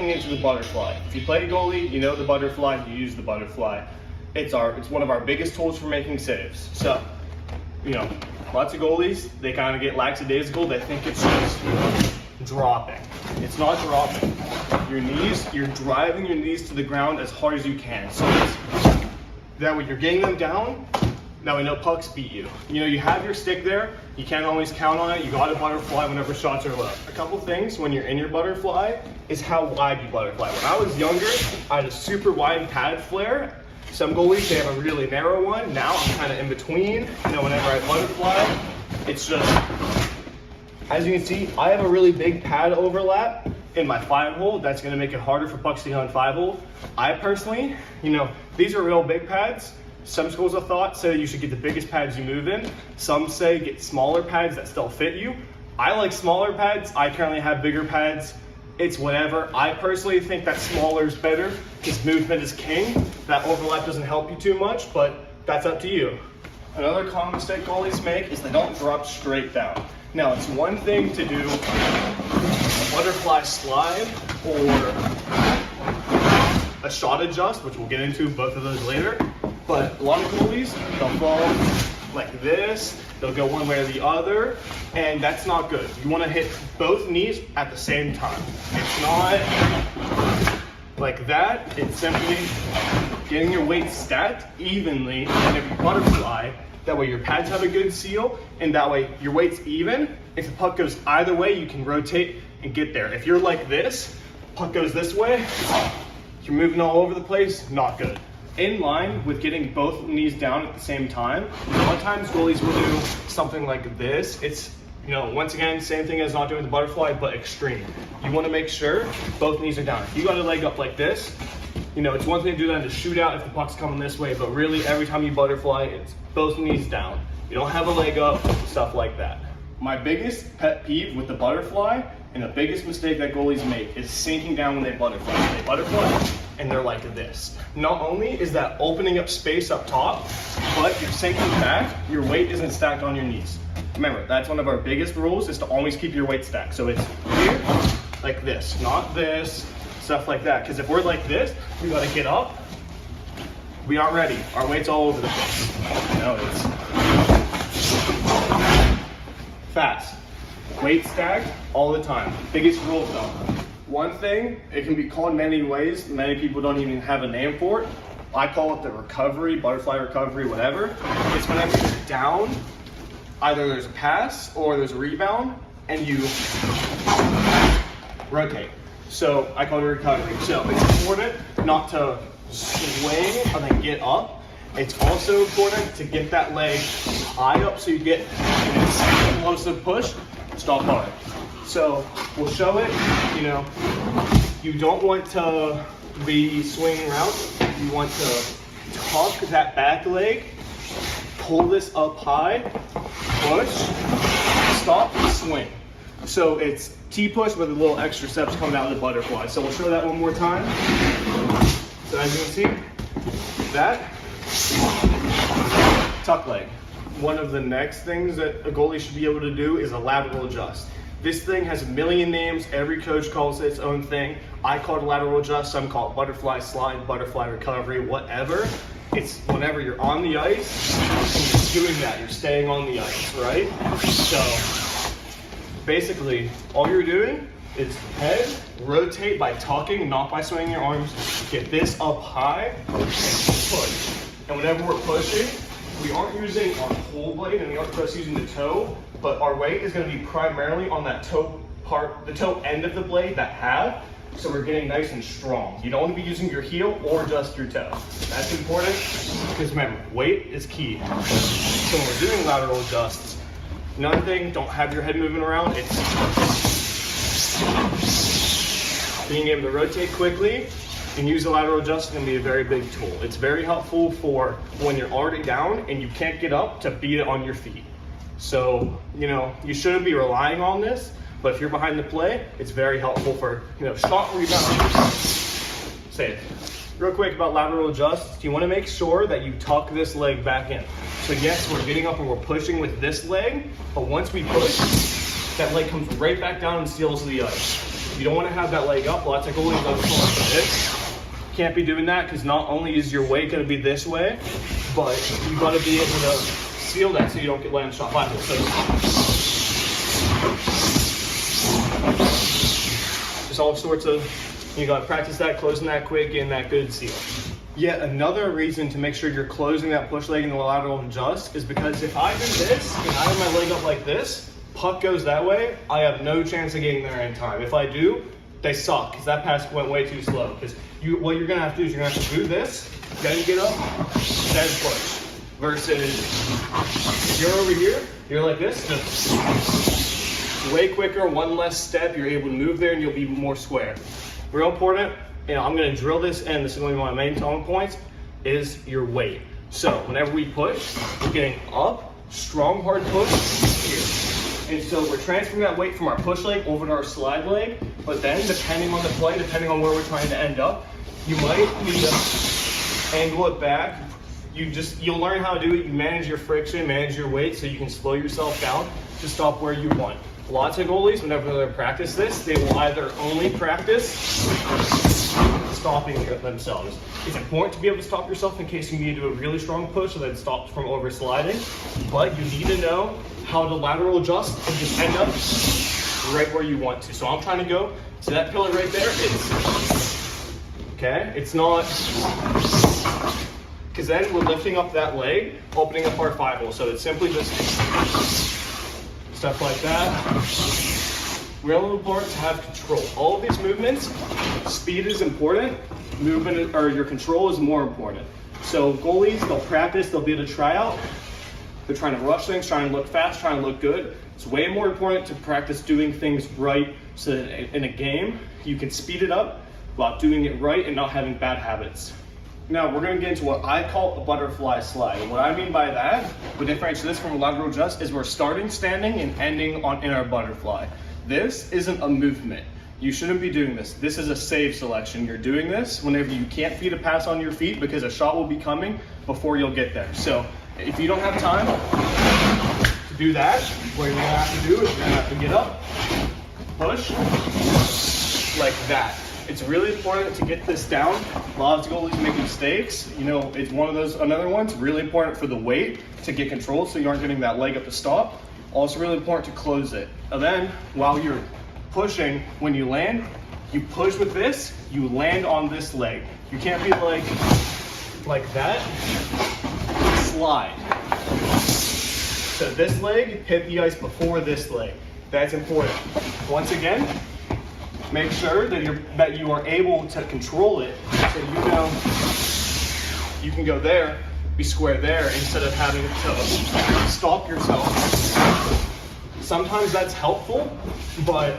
diving into the butterfly. If you play goalie, you know the butterfly, you use the butterfly. It's one of our biggest tools for making saves. So, lots of goalies, they kind of get lackadaisical. They think it's just dropping. It's not dropping. You're driving your knees to the ground as hard as you can. So that way you're getting them down. Now we know pucks beat you. You have your stick there. You can't always count on it. You got to butterfly whenever shots are low. A couple things when you're in your butterfly is how wide you butterfly. When I was younger, I had a super wide pad flare. Some goalies, they have a really narrow one. Now I'm kind of in between. Whenever I butterfly, it's just, as you can see, I have a really big pad overlap in my 5-hole. That's going to make it harder for pucks to get on 5-hole. I personally, these are real big pads. Some schools of thought say you should get the biggest pads you move in. Some say get smaller pads that still fit you. I like smaller pads. I currently have bigger pads. It's whatever. I personally think that smaller is better because movement is king. That overlap doesn't help you too much, but that's up to you. Another common mistake goalies make is they don't drop straight down. Now, it's one thing to do a butterfly slide or a shot adjust, which we'll get into both of those later. But a lot of goalies, they'll fall like this, they'll go one way or the other, and that's not good. You want to hit both knees at the same time. It's not like that, it's simply getting your weight stacked evenly, and if you butterfly, that way your pads have a good seal, and that way your weight's even. If the puck goes either way, you can rotate and get there. If you're like this, puck goes this way, you're moving all over the place, not good. In line with getting both knees down at the same time, a lot of times goalies will do something like this. It's, once again, same thing as not doing the butterfly, but extreme. You want to make sure both knees are down. If you got a leg up like this, it's one thing to do that in the shootout if the puck's coming this way, but really every time you butterfly, it's both knees down. You don't have a leg up, stuff like that. My biggest pet peeve with the butterfly and the biggest mistake that goalies make is sinking down when they butterfly. They butterfly and they're like this. Not only is that opening up space up top, but you're sinking back, your weight isn't stacked on your knees. Remember, that's one of our biggest rules is to always keep your weight stacked. So it's here, like this, not this, stuff like that. Because if we're like this, we gotta get up. We aren't ready. Our weight's all over the place. It's fast. Weight stacked all the time. Biggest rule though. One thing, it can be called many ways. Many people don't even have a name for it. I call it the recovery, butterfly recovery, whatever. It's whenever you're down, either there's a pass or there's a rebound, and you rotate. So I call it recovery. So it's important not to swing and then get up. It's also important to get that leg high up so you get an explosive push, stop hard. So we'll show it, you don't want to be swinging around. You want to tuck that back leg, pull this up high, push, stop, swing. So it's T-push with a little extra steps coming out of the butterfly. So we'll show that one more time. So as you can see, that tuck leg. One of the next things that a goalie should be able to do is a lateral adjust. This thing has a million names. Every coach calls it its own thing. I call it a lateral adjust. Some call it butterfly slide, butterfly recovery, whatever. It's whenever you're on the ice and you're doing that, you're staying on the ice, right? So basically, all you're doing is head, rotate by tucking, not by swinging your arms. Get this up high and push. And whenever we're pushing, we aren't using our whole blade and we aren't just using the toe, but our weight is going to be primarily on that toe part, the toe end of the blade, that half. So we're getting nice and strong. You don't want to be using your heel or just your toe. That's important because remember, weight is key. So when we're doing lateral adjusts, another thing, don't have your head moving around. It's being able to rotate quickly and use the lateral adjust is going to be a very big tool. It's very helpful for when you're already down and you can't get up to beat it on your feet. So, you shouldn't be relying on this, but if you're behind the play, it's very helpful for, shot rebound. Say it. Real quick about lateral adjusts, you want to make sure that you tuck this leg back in. So yes, we're getting up and we're pushing with this leg, but once we push, that leg comes right back down and seals the ice. You don't want to have that leg up. Lots of goalies love to pull up to this. Can't be doing that because not only is your weight going to be this way, but you got to be able to seal that so you don't get land shot by it. So just all sorts of, you got to practice that, closing that quick, getting that good seal. Yet another reason to make sure you're closing that push leg in the lateral adjust is because if I do this and I have my leg up like this, puck goes that way, I have no chance of getting there in time. If I do, they suck because that pass went way too slow. Because what you're gonna have to do is you're gonna have to do this, then get up, then push. Versus if you're over here, you're like this, just way quicker, one less step, you're able to move there and you'll be more square. Real important. I'm going to drill this, and this is one of my main talking points, is your weight. So whenever we push, we're getting up, strong, hard push here. And so we're transferring that weight from our push leg over to our slide leg, but then depending on the play, depending on where we're trying to end up, you might need to angle it back. You'll learn how to do it. You manage your friction, manage your weight, so you can slow yourself down to stop where you want. Lots of goalies, whenever they practice this, they will either only practice stopping themselves. It's important to be able to stop yourself in case you need to do a really strong push so that it stops from over sliding, but you need to know how to lateral adjust and just end up right where you want to. So I'm trying to go to that pillar right there. It's not, because then we're lifting up that leg, opening up our 5-hole. So it's simply just stuff like that. Real important to have control. All of these movements, speed is important, movement or your control is more important. So goalies, they'll practice, they'll be able to try out. They're trying to rush things, trying to look fast, trying to look good. It's way more important to practice doing things right so that in a game, you can speed it up while doing it right and not having bad habits. Now we're going to get into what I call a butterfly slide. And what I mean by that, what differentiates this from a lateral adjust, is we're starting standing and ending in our butterfly. This isn't a movement. You shouldn't be doing this. This is a save selection. You're doing this whenever you can't feed a pass on your feet because a shot will be coming before you'll get there. So if you don't have time to do that, what you're going to have to do is you're going to have to get up, push, like that. It's really important to get this down. A lot of goalies make mistakes. You know, it's one of those, another one's really important for the weight to get control so you aren't getting that leg up to stop. Also really important to close it. And then while you're pushing, when you land, you push with this, you land on this leg. You can't be like that, slide. So this leg, hit the ice before this leg. That's important. Once again, make sure that you are able to control it so you know you can go there, be square there instead of having to stop yourself. Sometimes that's helpful, but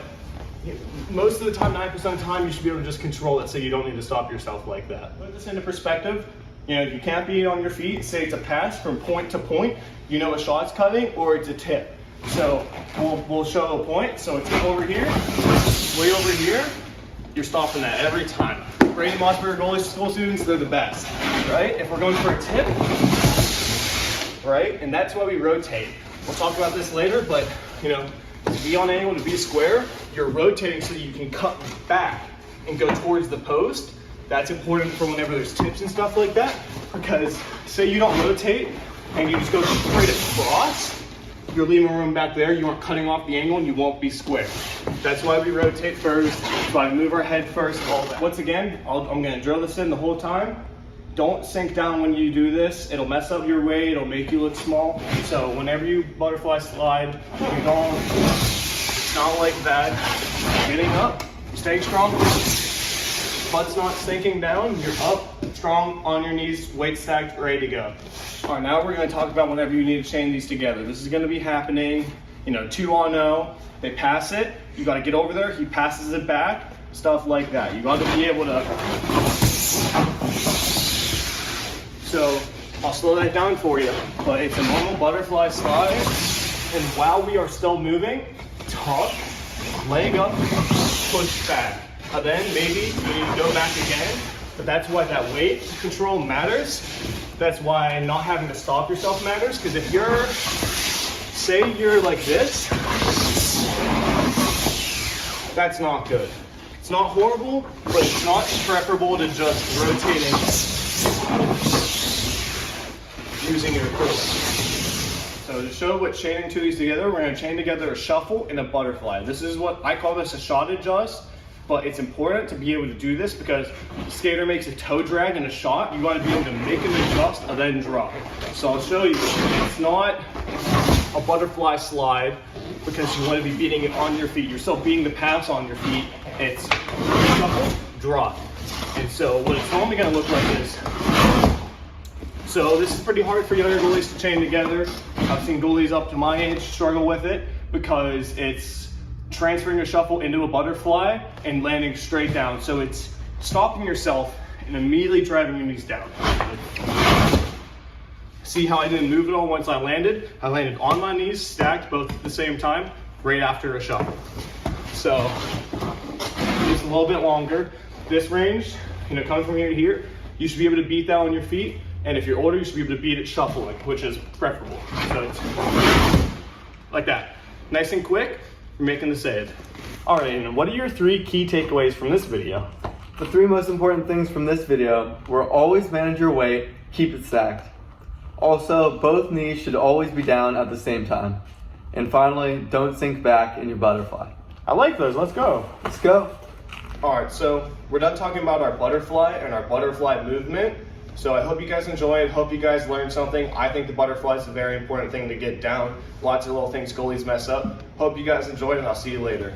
most of the time, 9% of the time, you should be able to just control it so you don't need to stop yourself like that. Put this into perspective. You know, you can't be on your feet. Say it's a pass from point to point. You know a shot's coming or it's a tip. So we'll show a point. So a tip over here, way over here. You're stopping that every time. Brady Mossberg goalie school students, they're the best, right? If we're going for a tip, right? And that's why we rotate. We'll talk about this later, but you know, to be on angle, to be square, you're rotating so you can cut back and go towards the post. That's important for whenever there's tips and stuff like that, because say you don't rotate and you just go straight across, you're leaving room back there, you aren't cutting off the angle and you won't be square. That's why we rotate first, that's why we move our head first, all that. Once again, I'm gonna drill this in the whole time. Don't sink down when you do this. It'll mess up your weight, it'll make you look small. So whenever you butterfly slide, you're going, it's not like that. You're getting up, you're staying strong. Butt's not sinking down, you're up, strong, on your knees, weight stacked, ready to go. All right, now we're gonna talk about whenever you need to chain these together. This is gonna be happening, 2-on-0, they pass it, you gotta get over there, he passes it back, stuff like that. You gotta be able to, so I'll slow that down for you, but it's a normal butterfly slide, and while we are still moving, tuck, leg up, push back. Then maybe you need to go back again, but that's why that weight control matters. That's why not having to stop yourself matters, because if you're, say you're like this, that's not good. It's not horrible, but it's not preferable to just rotating using your equivalent. So to show what chaining two of these together, we're going to chain together a shuffle and a butterfly. This is what I call this a shot adjust, but it's important to be able to do this because the skater makes a toe drag in a shot. You want to be able to make an adjust and then drop. So I'll show you. It's not a butterfly slide because you want to be beating it on your feet. You're still beating the pass on your feet. It's shuffle, drop. And so what it's normally going to look like is, so this is pretty hard for younger goalies to chain together. I've seen goalies up to my age struggle with it because it's transferring a shuffle into a butterfly and landing straight down. So it's stopping yourself and immediately driving your knees down. See how I didn't move at all once I landed? I landed on my knees, stacked both at the same time, right after a shuffle. So it's a little bit longer. This range, coming from here to here, you should be able to beat that on your feet. And if you're older, you should be able to beat it shuffling, which is preferable. So it's like that. Nice and quick, you're making the save. All right, and what are your 3 key takeaways from this video? The 3 most important things from this video were always manage your weight, keep it stacked. Also, both knees should always be down at the same time. And finally, don't sink back in your butterfly. I like those, let's go. Let's go. All right, so we're done talking about our butterfly and our butterfly movement. So I hope you guys enjoyed, hope you guys learned something. I think the butterfly is a very important thing to get down. Lots of little things goalies mess up. Hope you guys enjoyed and I'll see you later.